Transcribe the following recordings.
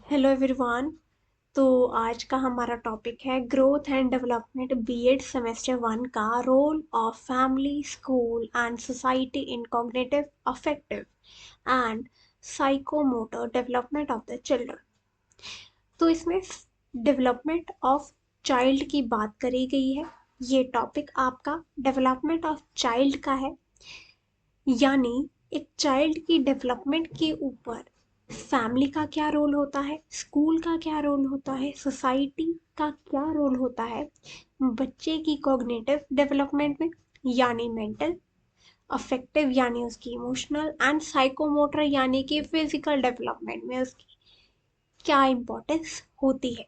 Hello everyone. तो आज का हमारा टॉपिक है growth and development B Ed semester 1 का role of family school and society in cognitive affective and psychomotor development of the children. तो इसमें डेवलपमेंट ऑफ चाइल्ड की बात करी गई है। ये टॉपिक आपका डेवलपमेंट ऑफ चाइल्ड का है, यानी एक चाइल्ड की डेवलपमेंट के ऊपर फैमिली का क्या रोल होता है, स्कूल का क्या रोल होता है, सोसाइटी का क्या रोल होता है बच्चे की कॉग्निटिव डेवलपमेंट में, यानी मेंटल, अफेक्टिव यानी उसकी इमोशनल एंड साइकोमोटर यानी कि फिजिकल डेवलपमेंट में उसकी क्या इम्पोर्टेंस होती है।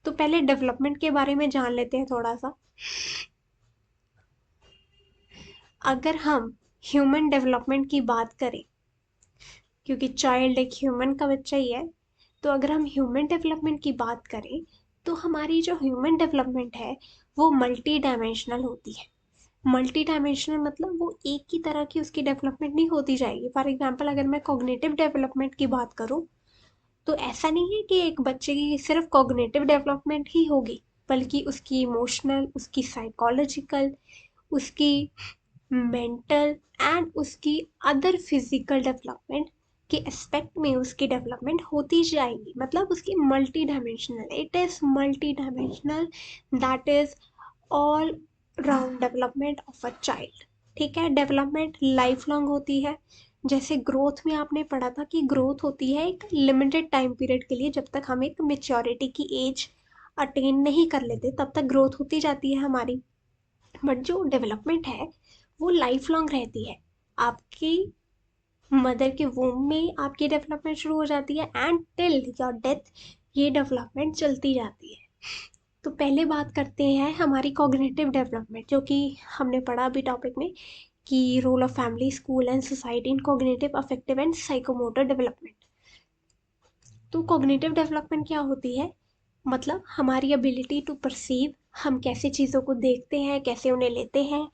तो पहले डेवलपमेंट के बारे में जान लेते हैं थोड़ा सा। अगर हम ह्यूमन डेवलपमेंट की बात करें, क्योंकि चाइल्ड एक ह्यूमन का बच्चा ही है, तो अगर हम ह्यूमन डेवलपमेंट की बात करें तो हमारी जो ह्यूमन डेवलपमेंट है वो मल्टी डायमेंशनल होती है। मल्टी डायमेंशनल मतलब वो एक ही तरह की उसकी डेवलपमेंट नहीं होती जाएगी। फॉर एग्जांपल अगर मैं कॉग्निटिव डेवलपमेंट की बात करूँ तो ऐसा नहीं है कि एक बच्चे की सिर्फ कॉग्निटिव डेवलपमेंट ही होगी, बल्कि उसकी इमोशनल, उसकी साइकोलॉजिकल, उसकी मेंटल एंड उसकी अदर फिजिकल डेवलपमेंट के एस्पेक्ट में उसकी डेवलपमेंट होती जाएगी। मतलब उसकी multi dimensional, it is multi dimensional, that is all round development of a child. ठीक है, डेवलपमेंट लाइफ लॉन्ग होती है। जैसे ग्रोथ में आपने पढ़ा था कि ग्रोथ होती है एक लिमिटेड टाइम पीरियड के लिए, जब तक हम एक मेच्योरिटी की एज अटेन नहीं कर लेते तब तक ग्रोथ होती जाती है हमारी। बट जो डेवलपमेंट है वो लाइफ लॉन्ग रहती है। आपकी मदर के वूम में आपकी डेवलपमेंट शुरू हो जाती है एंड टिल योर डेथ ये डेवलपमेंट चलती जाती है। तो पहले बात करते हैं हमारी कॉग्निटिव डेवलपमेंट, जो कि हमने पढ़ा अभी टॉपिक में कि role of family school and society in cognitive affective and psychomotor development. तो कॉग्निटिव डेवलपमेंट क्या होती है, मतलब हमारी एबिलिटी टू परसीव, हम कैसे चीज़ों को देखते हैं, कैसे उन्हें लेते हैं,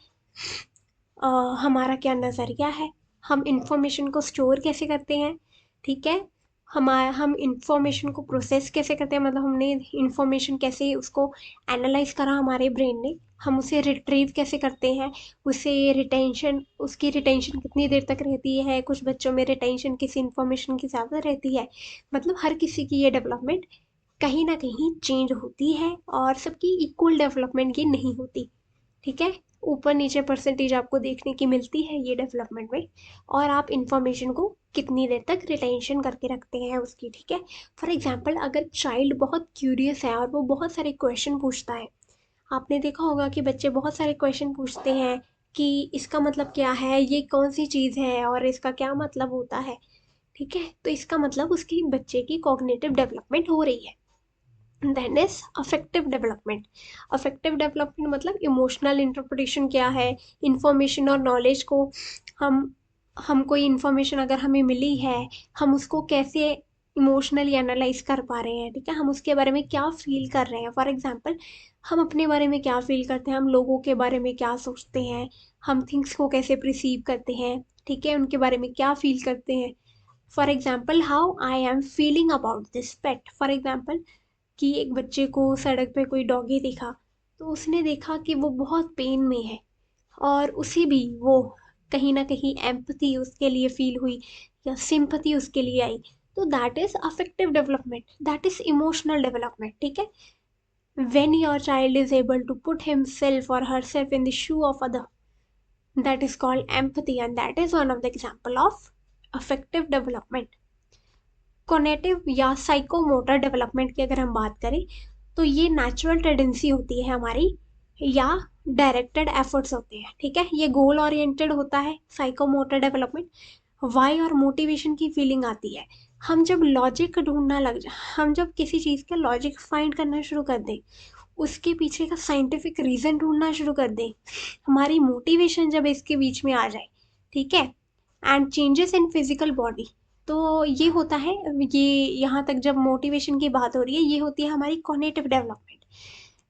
हमारा क्या नज़रिया है, हम इंफॉर्मेशन को स्टोर कैसे करते हैं। ठीक है, हम इंफॉर्मेशन को प्रोसेस कैसे करते हैं, मतलब हमने इंफॉर्मेशन कैसे उसको एनालाइज करा हमारे ब्रेन ने, हम उसे रिट्रीव कैसे करते हैं, उसे रिटेंशन, उसकी रिटेंशन कितनी देर तक रहती है, कुछ बच्चों में रिटेंशन किसी इंफॉर्मेशन की ज़्यादा रहती है। मतलब हर किसी की ये डेवलपमेंट कहीं ना कहीं चेंज होती है और सबकी इक्वल डेवलपमेंट ये नहीं होती। ठीक है, ऊपर नीचे परसेंटेज आपको देखने की मिलती है ये डेवलपमेंट में, और आप इंफॉर्मेशन को कितनी देर तक रिटेंशन करके रखते हैं उसकी। ठीक है, फॉर एग्जाम्पल अगर चाइल्ड बहुत क्यूरियस है और वो बहुत सारे क्वेश्चन पूछता है, आपने देखा होगा कि बच्चे बहुत सारे क्वेश्चन पूछते हैं कि इसका मतलब क्या है, ये कौन सी चीज़ है और इसका क्या मतलब होता है। ठीक है, तो इसका मतलब उसकी बच्चे की कॉग्निटिव डेवलपमेंट हो रही है। Then is affective development. Affective development मतलब इमोशनल इंटरप्रिटेशन क्या है, इंफॉर्मेशन और नॉलेज को हम कोई इंफॉर्मेशन अगर हमें मिली है, हम उसको कैसे इमोशनली एनालाइज कर पा रहे हैं। ठीक है, हम उसके बारे में क्या फील कर रहे हैं। फॉर एग्जाम्पल हम अपने बारे में क्या फील करते हैं, हम लोगों के बारे में क्या सोचते हैं, हम थिंग्स को कैसे प्रिसीव करते हैं। ठीक है, उनके बारे में क्या फील करते हैं। For example how I am feeling about this pet. For example कि एक बच्चे को सड़क पे कोई डॉगी दिखा, तो उसने देखा कि वो बहुत पेन में है और उसे भी वो कहीं ना कहीं एम्पथी उसके लिए फील हुई या सिंपथी उसके लिए आई। तो that is affective development, that is emotional development. ठीक है, when your child is able to put himself or herself in the shoe of other, that is called empathy, and that is one of the example of affective development। Cognitive या psychomotor development की अगर हम बात करें तो ये natural tendency होती है हमारी या डायरेक्टेड एफर्ट्स होते हैं। ठीक है, ये गोल ओरिएंटेड होता है साइकोमोटर डेवलपमेंट। वाई और मोटिवेशन की फीलिंग आती है हम जब लॉजिक ढूंढना लग जाए, हम जब किसी चीज़ का लॉजिक फाइंड करना शुरू कर दें, उसके पीछे का साइंटिफिक रीज़न ढूंढना शुरू कर दें, हमारी मोटिवेशन जब इसके बीच में आ जाए। ठीक है, and changes in physical body, तो ये होता है, ये यहाँ तक जब मोटिवेशन की बात हो रही है ये होती है हमारी कॉग्निटिव डेवलपमेंट।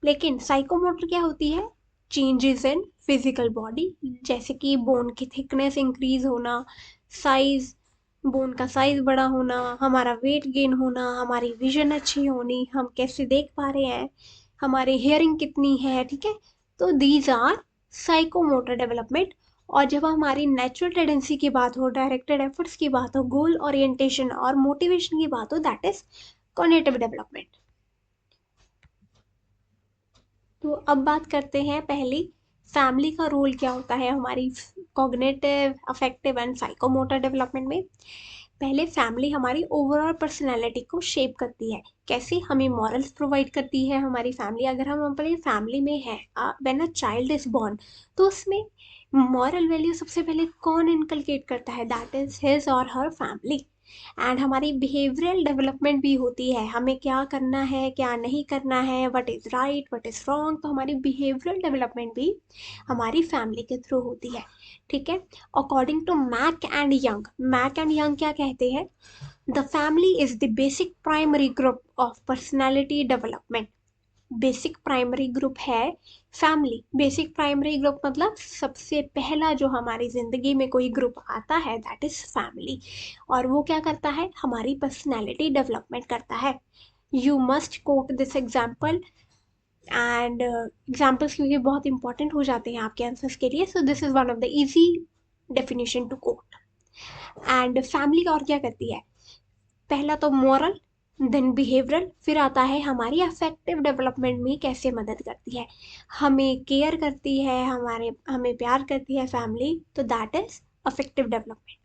लेकिन साइकोमोटर क्या होती है, चेंजेस इन फिजिकल बॉडी, जैसे कि बोन की थिकनेस इंक्रीज होना, साइज, बोन का साइज बड़ा होना, हमारा वेट गेन होना, हमारी विजन अच्छी होनी, हम कैसे देख पा रहे हैं, हमारी हियरिंग कितनी है, ठीक है। तो दीज आर साइकोमोटर डेवलपमेंट। और जब हमारी नेचुरल टेंडेंसी की बात हो, डायरेक्टेड एफर्ट्स की बात हो, गोल ओरिएंटेशन और मोटिवेशन की बात हो, दैट इज कॉग्निटिव डेवलपमेंट। तो अब बात करते हैं पहली, फैमिली का रोल क्या होता है हमारी cognitive, affective and psychomotor development में। पहले फैमिली हमारी ओवरऑल पर्सनैलिटी को शेप करती है। कैसे? हमें मॉरल्स प्रोवाइड करती है हमारी फैमिली। अगर हम अपनी फैमिली में हैं, when a child is born, तो उसमें मॉरल वैल्यू सबसे पहले कौन इनकलकेट करता है? दैट इज हिज और हर फैमिली। एंड हमारी बिहेवियरल डेवलपमेंट भी होती है, हमें क्या करना है, क्या नहीं करना है, what is right, what is wrong. तो हमारी बिहेवियरल डेवलपमेंट भी हमारी फैमिली के थ्रू होती है, ठीक है। According to Mack and Young क्या कहते हैं? The family is the basic primary group of personality development. Basic primary group है फैमिली। बेसिक प्राइमरी ग्रुप मतलब सबसे पहला जो हमारी जिंदगी में कोई ग्रुप आता है, दैट इज फैमिली। और वो क्या करता है? हमारी पर्सनैलिटी डेवलपमेंट करता है। You must quote this example, and examples क्योंकि बहुत इंपॉर्टेंट हो जाते हैं आपके आंसर्स के लिए, so this is one of the easy definition to quote. And family और क्या करती है? पहला तो मॉरल, देन बिहेवियरल, फिर आता है हमारी अफेक्टिव डेवलपमेंट में कैसे मदद करती है, हमें केयर करती है, हमें प्यार करती है फैमिली, तो दैट इज अफेक्टिव डेवलपमेंट।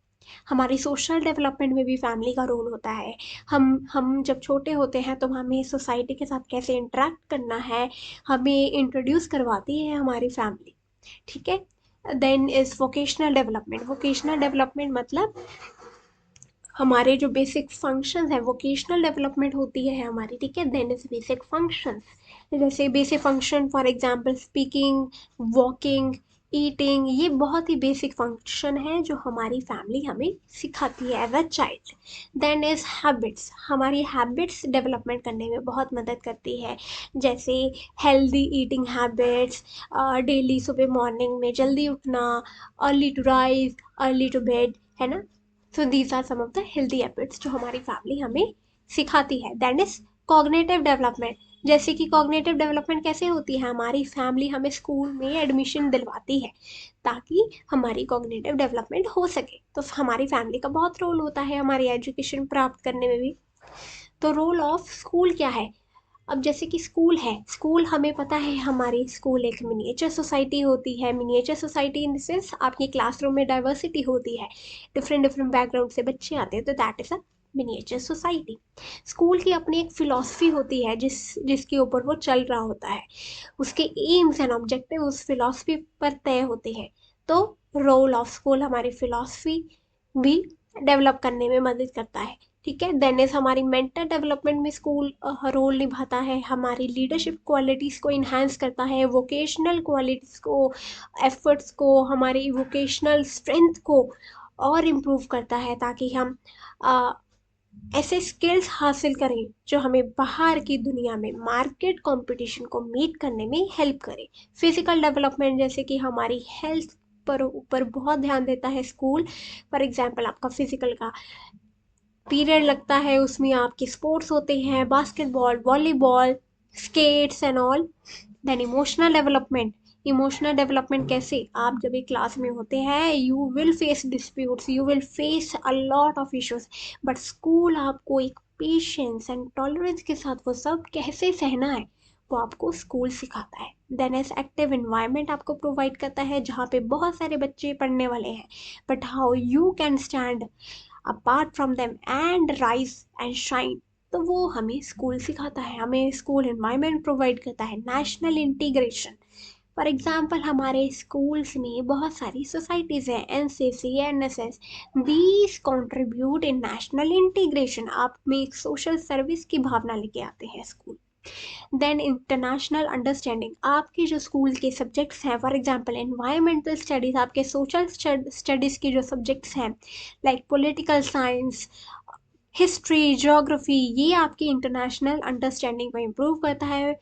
हमारी सोशल डेवलपमेंट में भी फैमिली का रोल होता है। हम जब छोटे होते हैं तो हमें सोसाइटी के साथ कैसे इंटरेक्ट करना है, हमें इंट्रोड्यूस करवाती है हमारी फैमिली, ठीक है। Then is vocational development. Vocational development मतलब हमारे जो बेसिक फंक्शंस है, वोकेशनल डेवलपमेंट होती है हमारी, ठीक है। देन इज बेसिक फंक्शंस, जैसे basic function for example speaking, walking, eating, ये बहुत ही बेसिक फंक्शन है जो हमारी फैमिली हमें सिखाती है as a child. Then is habits. हमारी हैबिट्स डेवलपमेंट करने में बहुत मदद करती है, जैसे हेल्दी ईटिंग हैबिट्स, डेली सुबह मॉर्निंग में जल्दी उठना, early to rise, early to bed, है ना। So these are some of the healthy habits जो हमारी फैमिली हमें सिखाती है। That is cognitive development. जैसे कि कॉग्निटिव डेवलपमेंट कैसे होती है? हमारी फैमिली हमें स्कूल में एडमिशन दिलवाती है ताकि हमारी कॉग्निटिव डेवलपमेंट हो सके। तो हमारी फैमिली का बहुत रोल होता है हमारी एजुकेशन प्राप्त करने में भी। तो रोल ऑफ स्कूल क्या है? अब जैसे कि स्कूल है, स्कूल हमें पता है हमारी स्कूल एक मिनिएचर सोसाइटी होती है। Miniature society in the sense आपके क्लासरूम में डाइवर्सिटी होती है, डिफरेंट डिफरेंट बैकग्राउंड से बच्चे आते हैं, तो that is a miniature society. School की अपनी एक फिलॉसफी होती है जिसके ऊपर वो चल रहा होता है, उसके एम्स एंड ऑब्जेक्टिव उस फिलॉसफी पर तय होते हैं। तो रोल ऑफ स्कूल हमारी फिलॉसफी भी डेवलप करने में मदद करता है, ठीक है। देन इज हमारी मेंटल डेवलपमेंट में स्कूल रोल निभाता है, हमारी लीडरशिप क्वालिटीज़ को इन्हांस करता है, वोकेशनल क्वालिटीज़ को, एफर्ट्स को, हमारी वोकेशनल स्ट्रेंथ को और इम्प्रूव करता है, ताकि हम अ, ऐसे स्किल्स हासिल करें जो हमें बाहर की दुनिया में मार्केट कंपटीशन को मीट करने में हेल्प करे। फिजिकल डेवलपमेंट, जैसे कि हमारी हेल्थ पर ऊपर बहुत ध्यान देता है स्कूल। फॉर एग्जांपल आपका फिजिकल का पीरियड लगता है, उसमें आपके स्पोर्ट्स होते हैं, basketball, volleyball, skates and all. Then emotional development. Emotional development कैसे? आप जब एक क्लास में होते हैं, you will face disputes, you will face a lot of issues, but school आपको एक पेशेंस एंड टॉलरेंस के साथ वो सब कैसे सहना है, वो आपको स्कूल सिखाता है। देन एस एक्टिव इन्वायरमेंट आपको प्रोवाइड करता है जहाँ पे बहुत सारे बच्चे पढ़ने वाले हैं, but how you can stand apart from them and rise and shine, तो वो हमें स्कूल सिखाता है, हमें स्कूल एनवायरनमेंट प्रोवाइड करता है। नेशनल इंटीग्रेशन, फॉर एग्जाम्पल हमारे स्कूल्स में बहुत सारी सोसाइटीज़ हैं, NCC, NSS, these contribute in national integration. आप में एक सोशल सर्विस की भावना लेके आते हैं स्कूल। देन इंटरनेशनल अंडरस्टैंडिंग, आपके जो स्कूल के सब्जेक्ट्स हैं, फॉर एग्जांपल एनवायरमेंटल स्टडीज़, आपके सोशल स्टडीज़ के जो सब्जेक्ट्स हैं, like political science, history, geography, ये आपकी इंटरनेशनल अंडरस्टैंडिंग को इम्प्रूव करता है।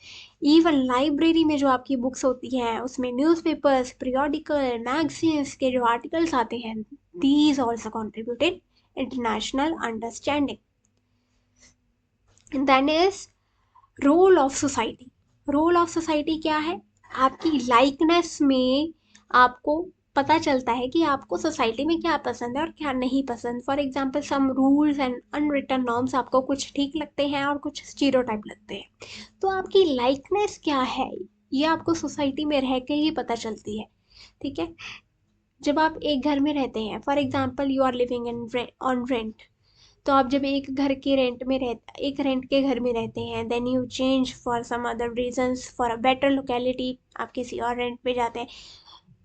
इवन लाइब्रेरी में जो आपकी बुक्स होती हैं, उसमें न्यूज़पेपर्स, पीरियोडिकल, मैगजीन्स के जो आर्टिकल्स आते हैं, these also contributed international understanding. Then is role of society. Role of society क्या है? आपकी लाइकनेस में आपको पता चलता है कि आपको सोसाइटी में क्या पसंद है और क्या नहीं पसंद. For example some rules and unwritten norms आपको कुछ ठीक लगते हैं और कुछ स्टीरियोटाइप लगते हैं. तो आपकी लाइकनेस क्या है ये आपको सोसाइटी में रह के ही पता चलती है. ठीक है. जब आप एक घर में रहते हैं, for example you are living in on rent, तो आप जब एक रेंट के घर में रहते हैं, then you change for some other reasons for a better locality, आप किसी और रेंट पे जाते हैं,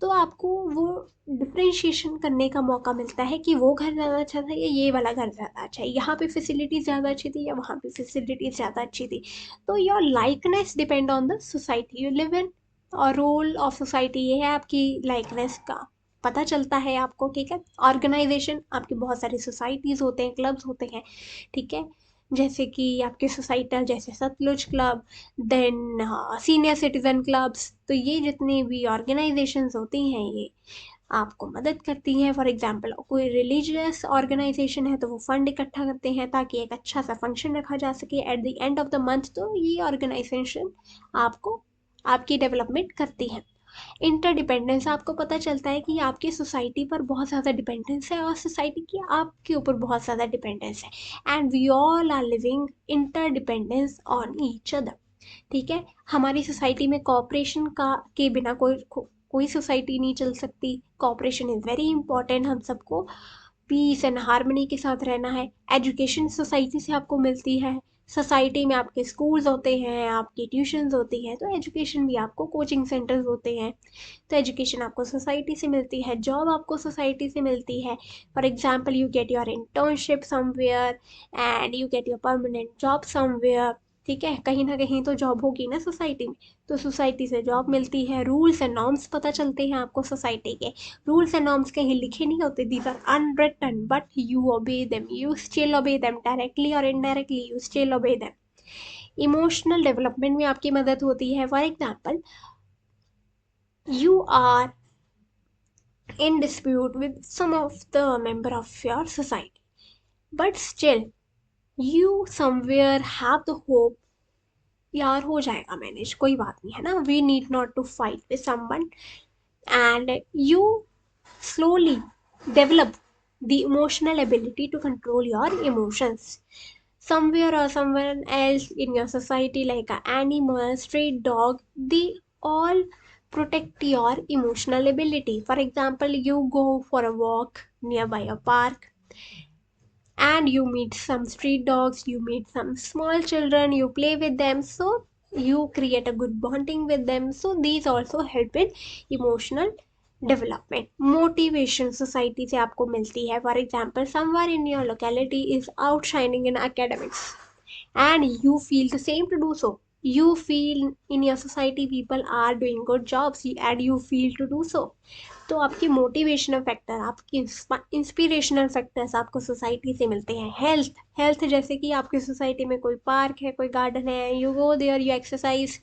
तो आपको वो डिफ्रेंशिएशन करने का मौका मिलता है कि वो घर ज़्यादा अच्छा था या ये वाला घर ज़्यादा अच्छा है, यहाँ पे फैसिलिटीज़ ज़्यादा अच्छी थी या वहाँ पे फैसिलिटीज़ ज़्यादा अच्छी थी. तो your likeness depend on the society you live in. और रोल ऑफ सोसाइटी ये है आपकी लाइकनेस का पता चलता है आपको. ठीक है. ऑर्गेनाइजेशन, आपकी बहुत सारी सोसाइटीज़ होते हैं, क्लब्स होते हैं. ठीक है. जैसे कि आपके सोसाइटी जैसे Sutlej club, then senior citizen clubs. तो ये जितनी भी ऑर्गेनाइजेशंस होती हैं ये आपको मदद करती हैं. फॉर एग्जांपल कोई रिलीजियस ऑर्गेनाइजेशन है तो वो फंड इकट्ठा करते हैं ताकि एक अच्छा सा फंक्शन रखा जा सके at the end of the month. तो ये ऑर्गेनाइजेशन आपको आपकी डेवलपमेंट करती है. इंटरडिपेंडेंस, आपको पता चलता है कि आपकी सोसाइटी पर बहुत ज़्यादा डिपेंडेंस है और सोसाइटी की आपके ऊपर बहुत ज़्यादा डिपेंडेंस है. And we all are living interdependence on each other. ठीक है. हमारी सोसाइटी में कॉपरेशन का के बिना कोई सोसाइटी नहीं चल सकती. Cooperation is very important. हम सबको पीस एंड हार्मनी के साथ रहना है. एजुकेशन सोसाइटी से आपको मिलती है. सोसाइटी में आपके स्कूल्स होते हैं, आपकी ट्यूशन्स होती हैं, तो एजुकेशन भी आपको कोचिंग सेंटर्स होते हैं. तो एजुकेशन आपको सोसाइटी से मिलती है. जॉब आपको सोसाइटी से मिलती है. For example you get your internship somewhere and you get your permanent job somewhere. ठीक है. कहीं ना कहीं तो जॉब होगी ना सोसाइटी में, तो सोसाइटी से जॉब मिलती है. रूल्स एंड नॉर्म्स पता चलते हैं आपको सोसाइटी के. रूल्स एंड नॉर्म्स कहीं लिखे नहीं होते, these are unwritten but you obey them, you still obey them directly और indirectly, you still obey them. Emotional development में आपकी मदद होती है. For example you are in dispute with some of the member of your society, but still you somewhere have the hope, यार हो जाएगा manage, कोई बात नहीं है ना, we need not to fight with someone. And you slowly develop the emotional ability to control your emotions. Somewhere or someone else in your society, like an animal, street dog, they all protect your emotional ability. For example, you go for a walk nearby a park and you meet some street dogs, you meet some small children, you play with them, so you create a good bonding with them. So these also help in emotional development. Motivation society से आपको मिलती है. For example someone in your locality is outshining in academics and you feel the same to do so. You feel in your society people are doing good jobs and you feel to do so. तो आपके motivational factor, आपके inspirational factors आपको society से मिलते हैं. Health जैसे कि आपकी सोसाइटी में कोई पार्क है, कोई गार्डन है, you go there, you exercise,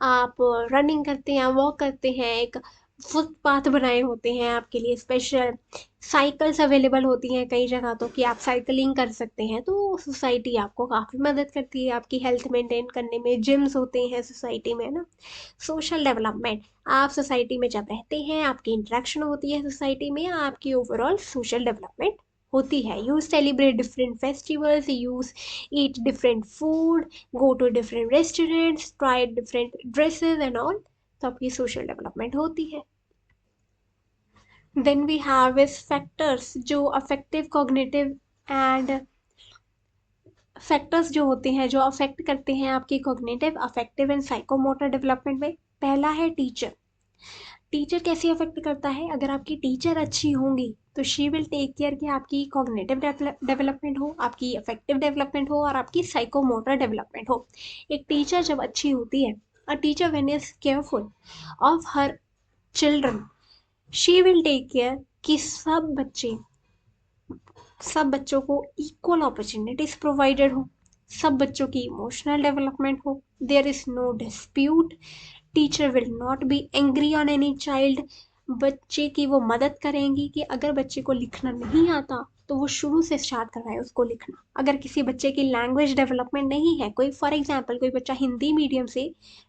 आप रनिंग करते हैं, वॉक करते हैं, एक फुटपाथ बनाए होते हैं आपके लिए स्पेशल, साइकिल्स अवेलेबल होती हैं कई जगह तो कि आप साइकिलिंग कर सकते हैं. तो सोसाइटी आपको काफ़ी मदद करती है आपकी हेल्थ मेंटेन करने में. जिम्स होते हैं सोसाइटी में ना. सोशल डेवलपमेंट, आप सोसाइटी में जब रहते हैं, आपकी इंटरेक्शन होती है सोसाइटी में, आपकी ओवरऑल सोशल डेवलपमेंट होती है. You celebrate different festivals, you eat different food, go to different restaurants, try different dresses and all. तो आपकी सोशल डेवलपमेंट होती है. Then we have is factors जो अफेक्टिव कॉग्निटिव एंड फैक्टर्स जो होते हैं जो अफेक्ट करते हैं आपकी cognitive, affective and psychomotor development में. पहला है टीचर. टीचर कैसे अफेक्ट करता है? अगर आपकी टीचर अच्छी होंगी तो शी विल टेक केयर कि आपकी कॉग्निटिव डेवलपमेंट हो, आपकी अफेक्टिव डेवलपमेंट हो और आपकी साइकोमोटर डेवलपमेंट हो. एक टीचर जब अच्छी होती है, a teacher when is careful of her children, she will take care कि सब बच्चों को इक्वल अपॉर्चुनिटीज प्रोवाइडेड हो, सब बच्चों की इमोशनल डेवलपमेंट हो, there is no dispute, teacher will not be angry on any child. बच्चे की वो मदद करेंगी कि अगर बच्चे को लिखना नहीं आता तो वो शुरू से स्टार्ट करवाए उसको लिखना। अगर किसी बच्चे की लैंग्वेज डेवलपमेंट नहीं है, कोई फॉर एग्जांपल कोई बच्चा हिंदी मीडियम से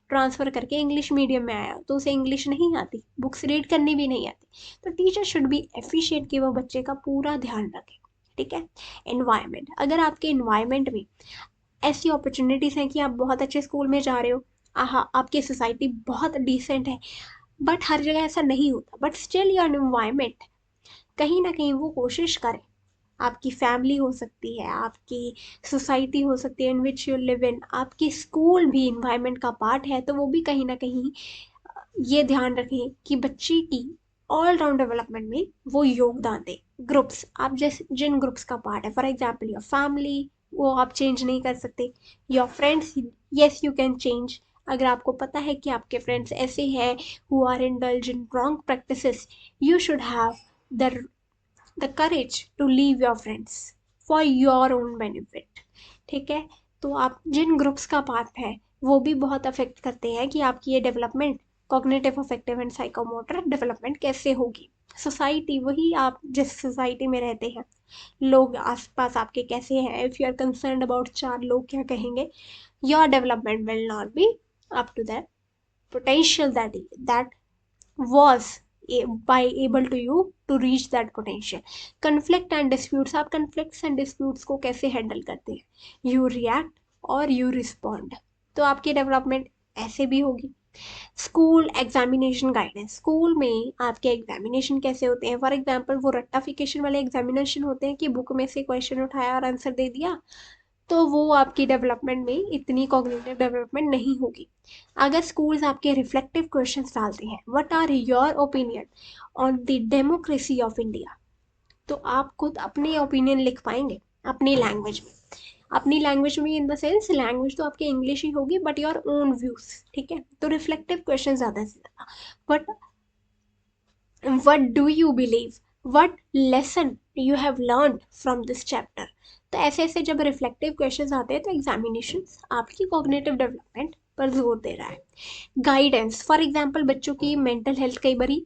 ट्रांसफ़र करके इंग्लिश मीडियम में आया, तो उसे इंग्लिश नहीं आती, बुक्स रीड करनी भी नहीं आती, तो टीचर शुड बी एफिशिएंट कि वो बच्चे का पूरा ध्यान रखे। ठीक है। एनवायरनमेंट, अगर आपके एनवायरनमेंट में ऐसी अपॉर्चुनिटीज़ हैं कि आप बहुत अच्छे स्कूल में जा रहे हो, आपकी सोसाइटी बहुत डिसेंट है, बट हर जगह ऐसा नहीं होता, बट स्टिल योर एनवायरनमेंट कहीं ना कहीं वो कोशिश करें। आपकी फैमिली हो सकती है, आपकी सोसाइटी हो सकती है इन विच यू लिव इन, आपकी स्कूल भी इन्वायरमेंट का पार्ट है, तो वो भी कहीं ना कहीं ये ध्यान रखें कि बच्चे की ऑल राउंड डेवलपमेंट में वो योगदान दें। ग्रुप्स, आप जैसे जिन ग्रुप्स का पार्ट है, फॉर एग्जाम्पल योर फैमिली, वो आप चेंज नहीं कर सकते। Your friends, yes you can change. अगर आपको पता है कि आपके फ्रेंड्स ऐसे हैं who are indulge in wrong practices, you should have the the courage to leave your friends for your own benefit। ठीक है। तो आप जिन ग्रुप्स का पार्ट है वो भी बहुत अफेक्ट करते हैं कि आपकी ये development, cognitive, affective and psychomotor development कैसे होगी। सोसाइटी, वही आप जिस सोसाइटी में रहते हैं, लोग आसपास आपके कैसे हैं, if you are concern about चार लोग क्या कहेंगे, your development will not be up to that potential that was by able to you to reach that potential। conflict and disputes, आप conflicts and disputes को कैसे handle करते हैं, you react और you respond, तो आपकी डेवलपमेंट ऐसे भी होगी। स्कूल एग्जामिनेशन गाइडेंस, स्कूल में आपके एग्जामिनेशन कैसे होते हैं, फॉर एग्जांपल वो रट्टाफिकेशन वाले एग्जामिनेशन होते हैं कि बुक में से क्वेश्चन उठाया और आंसर दे दिया, तो वो आपकी डेवलपमेंट में इतनी कॉग्निटिव डेवलपमेंट नहीं होगी। अगर स्कूल्स आपके रिफ्लेक्टिव क्वेश्चंस डालते हैं, what are your opinion on the democracy of India, तो आप खुद अपने ओपिनियन लिख पाएंगे अपनी लैंग्वेज में। अपनी लैंग्वेज में इन द सेंस, लैंग्वेज तो आपकी इंग्लिश ही होगी, बट योर ओन व्यूज। ठीक है। तो रिफ्लेक्टिव क्वेश्चन ज़्यादा से ज़्यादा, but what do you believe, what lesson you have learned from this chapter। तो ऐसे ऐसे जब रिफ्लेक्टिव क्वेश्चंस आते हैं तो एग्जामिनेशन आपकी कॉग्निटिव डेवलपमेंट पर जोर दे रहा है। गाइडेंस, फॉर एग्जांपल बच्चों की मेंटल हेल्थ कई बारी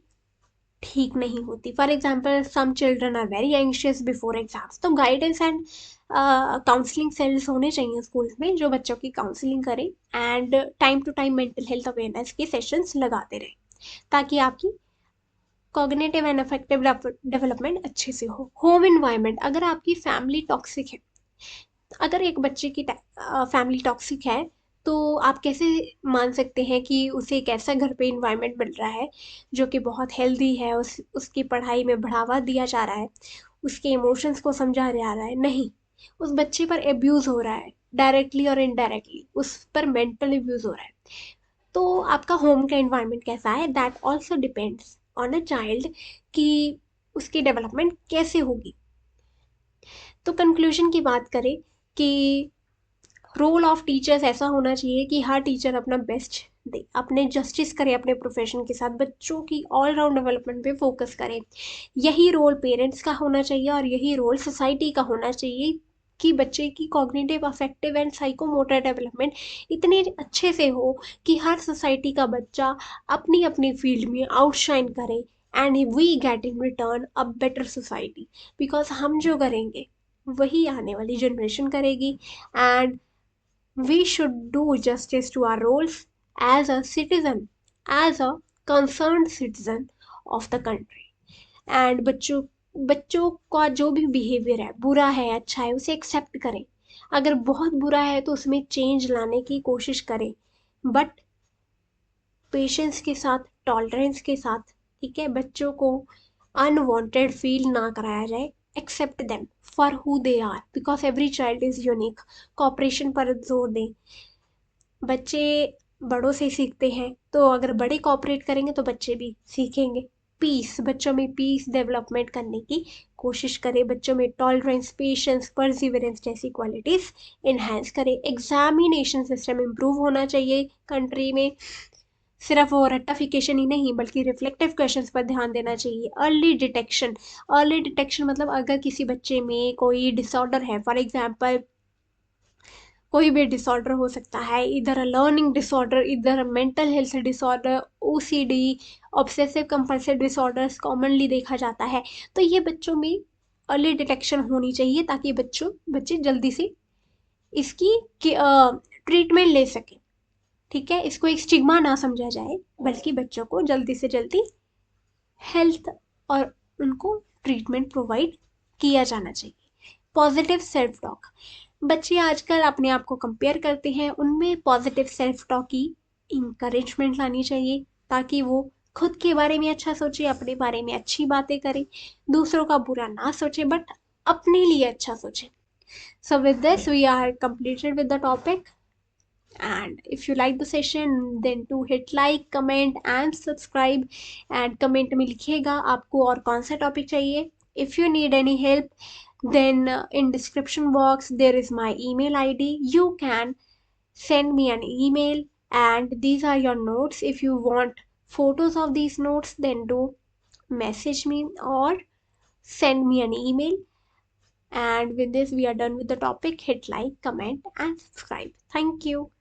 ठीक नहीं होती, for example some children are very anxious before exams, तो गाइडेंस एंड काउंसलिंग सेल्स होने चाहिए स्कूल्स में जो बच्चों की काउंसलिंग करें, and time to time mental health awareness के सेशंस लगाते रहें ताकि आपकी कॉग्निटिव एंड अफेक्टिव डेवलपमेंट अच्छे से हो। होम इन्वायरमेंट, अगर आपकी फैमिली टॉक्सिक है, अगर एक बच्चे की फैमिली टॉक्सिक है, तो आप कैसे मान सकते हैं कि उसे एक ऐसा घर पे इन्वायरमेंट मिल रहा है जो कि बहुत हेल्दी है, उसकी पढ़ाई में बढ़ावा दिया जा रहा है, उसके इमोशंस को समझा जा रहा है, नहीं, उस बच्चे पर एब्यूज़ हो रहा है, डायरेक्टली और इनडायरेक्टली उस पर मेंटल एब्यूज़ हो रहा है। तो आपका होम का इन्वायरमेंट कैसा है, that also depends on a child कि उसकी डेवलपमेंट कैसे होगी। तो कंक्लूजन की बात करें कि रोल ऑफ टीचर्स ऐसा होना चाहिए कि हर टीचर अपना बेस्ट दे, अपने जस्टिस करे अपने प्रोफेशन के साथ, बच्चों की ऑल राउंड डेवलपमेंट पे फोकस करें। यही रोल पेरेंट्स का होना चाहिए और यही रोल सोसाइटी का होना चाहिए कि बच्चे की cognitive, affective and psychomotor development इतने अच्छे से हो कि हर सोसाइटी का बच्चा अपनी अपनी फील्ड में आउटशाइन करे, and we get in return a better society, because हम जो करेंगे वही आने वाली जनरेशन करेगी, and we should do justice to our roles as a citizen, as a concerned citizen of the country। And बच्चों का जो भी बिहेवियर है, बुरा है अच्छा है, उसे एक्सेप्ट करें। अगर बहुत बुरा है तो उसमें चेंज लाने की कोशिश करें, बट पेशेंस के साथ, टॉलरेंस के साथ। ठीक है। बच्चों को अनवांटेड फील ना कराया जाए, accept them for who they are, because every child is unique. Cooperation पर जोर दें, बच्चे बड़ों से सीखते हैं, तो अगर बड़े कॉपरेट करेंगे तो बच्चे भी सीखेंगे। पीस, बच्चों में पीस डेवलपमेंट करने की कोशिश करें, बच्चों में टॉलरेंस, पेशेंस, परसिवरेंस जैसी क्वालिटीज़ इन्हेंस करें। एग्जामिनेशन सिस्टम इम्प्रूव होना चाहिए कंट्री में, सिर्फ वो रट्टाफिकेशन ही नहीं बल्कि रिफ्लेक्टिव क्वेश्चंस पर ध्यान देना चाहिए। अर्ली डिटेक्शन, अर्ली डिटेक्शन मतलब अगर किसी बच्चे में कोई डिसऑर्डर है, फॉर एग्जांपल कोई भी डिसऑर्डर हो सकता है, इधर लर्निंग डिसऑर्डर, इधर mental health disorder, OCD, obsessive compulsive disorders commonly देखा जाता है, तो ये बच्चों में अर्ली डिटेक्शन होनी चाहिए ताकि बच्चे जल्दी से इसकी ट्रीटमेंट ले सके। ठीक है, इसको एक स्टिग्मा ना समझा जाए, बल्कि बच्चों को जल्दी से जल्दी हेल्थ और उनको ट्रीटमेंट प्रोवाइड किया जाना चाहिए। पॉजिटिव सेल्फ टॉक, बच्चे आजकल अपने आप को कंपेयर करते हैं, उनमें पॉजिटिव सेल्फ टॉक की इंकरेजमेंट लानी चाहिए ताकि वो खुद के बारे में अच्छा सोचे, अपने बारे में अच्छी बातें करे, दूसरों का बुरा ना सोचे बट अपने लिए अच्छा सोचे। So with this we are completed with the topic, and if you like the session then to hit like, comment and subscribe, and comment में लिखिएगा आपको और कौन सा टॉपिक चाहिए। if you need any help then in description box there is my email id, you can send me an email, and these are your notes. If you want photos of these notes then do message me or send me an email. And with this we are done with the topic. Hit like, comment and subscribe. Thank you.